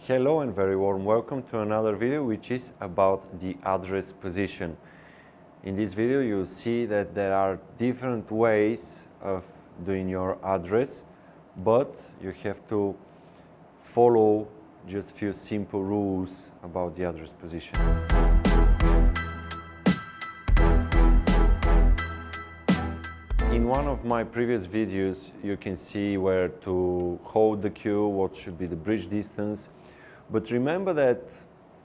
Hello and very warm welcome to another video which is about the address position. In this video you see that there are different ways of doing your address, but you have to follow just a few simple rules about the address position. In one of my previous videos you can see where to hold the cue, what should be the bridge distance. But remember that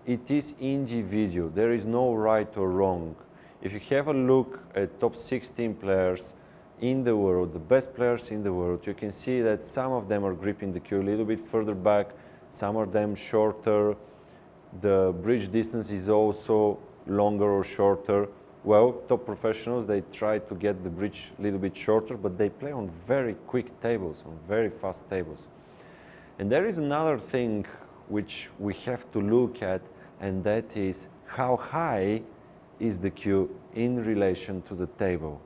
it is individual, there is no right or wrong. If you have a look at top 16 players in the world, the best players in the world, you can see that some of them are gripping the cue a little bit further back, some of them shorter. The bridge distance is also longer or shorter. Well, top professionals, they try to get the bridge a little bit shorter, but they play on very quick tables, on very fast tables. And there is another thing which we have to look at, and that is how high is the cue in relation to the table.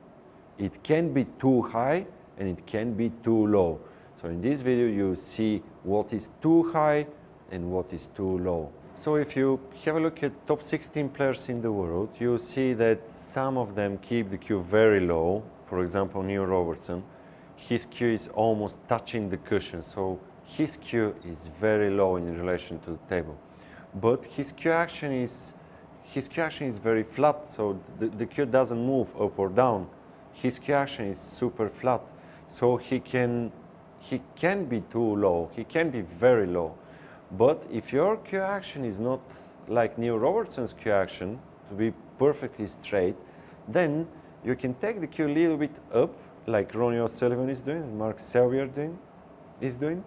It can be too high and it can be too low. So in this video you see what is too high and what is too low. So if you have a look at top 16 players in the world, you see that some of them keep the cue very low. For example, Neil Robertson, his cue is almost touching the cushion, so his cue is very low in relation to the table. But his cue action is very flat, so the cue doesn't move up or down. His cue action is super flat, so he can be too low, he can be very low. But if your cue action is not like Neil Robertson's cue action, to be perfectly straight, then you can take the cue a little bit up, like Ronnie O'Sullivan is doing, and Mark Selby is doing.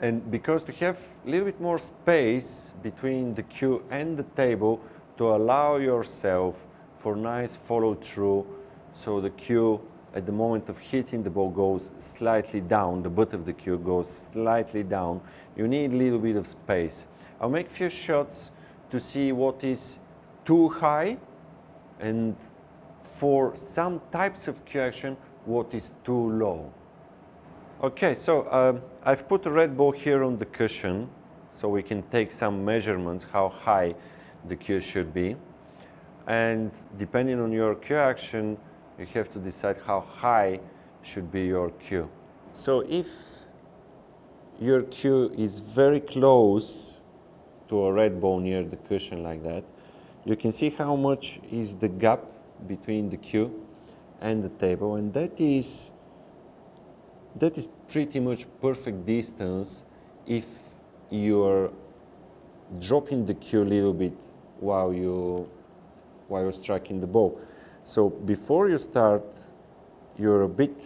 And because to have a little bit more space between the cue and the table to allow yourself for nice follow through, so the cue at the moment of hitting the ball goes slightly down, the butt of the cue goes slightly down, you need a little bit of space. I'll make a few shots to see what is too high, and for some types of cue action, what is too low. Okay, so I've put a red ball here on the cushion so we can take some measurements how high the cue should be. And depending on your cue action, you have to decide how high should be your cue. So if your cue is very close to a red ball near the cushion like that, you can see how much is the gap between the cue and the table, and that is pretty much perfect distance if you're dropping the cue a little bit while you're striking the ball. So before you start, you're a bit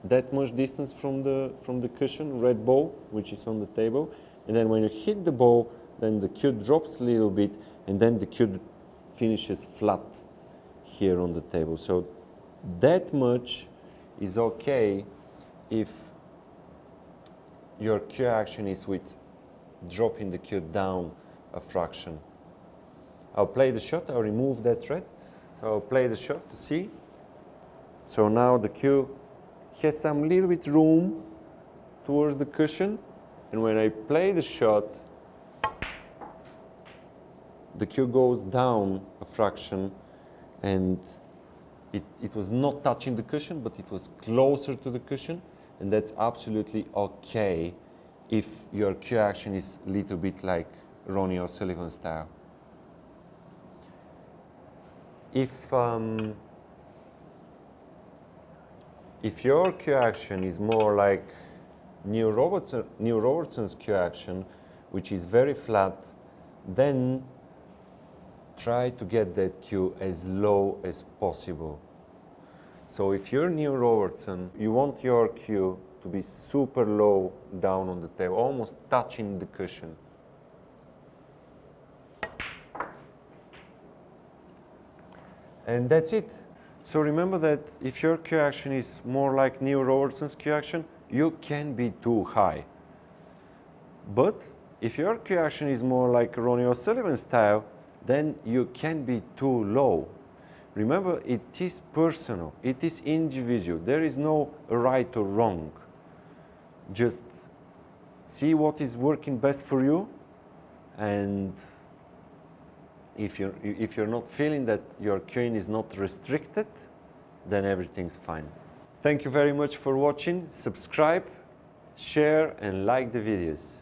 that much distance from the cushion, red ball, which is on the table, and then when you hit the ball, then the cue drops a little bit, and then the cue finishes flat here on the table. So that much is okay if your cue action is with dropping the cue down a fraction. I'll play the shot, I'll remove that red. So I'll play the shot to see. So now the cue has some little bit room towards the cushion, and when I play the shot, the cue goes down a fraction, and it was not touching the cushion, but it was closer to the cushion, and that's absolutely okay if your cue action is a little bit like Ronnie O'Sullivan style. If your cue action is more like Neil Robertson's cue action, which is very flat, then try to get that cue as low as possible. So if you're Neil Robertson, you want your cue to be super low down on the table, almost touching the cushion. And that's it. So remember that if your cue action is more like Neil Robertson's cue action, you can be too high. But if your cue action is more like Ronnie O'Sullivan style, then you can be too low. Remember, it is personal, it is individual. There is no right or wrong. Just see what is working best for you, and if you're not feeling that your queuing is not restricted, then everything's fine. Thank you very much for watching. Subscribe, share and like the videos.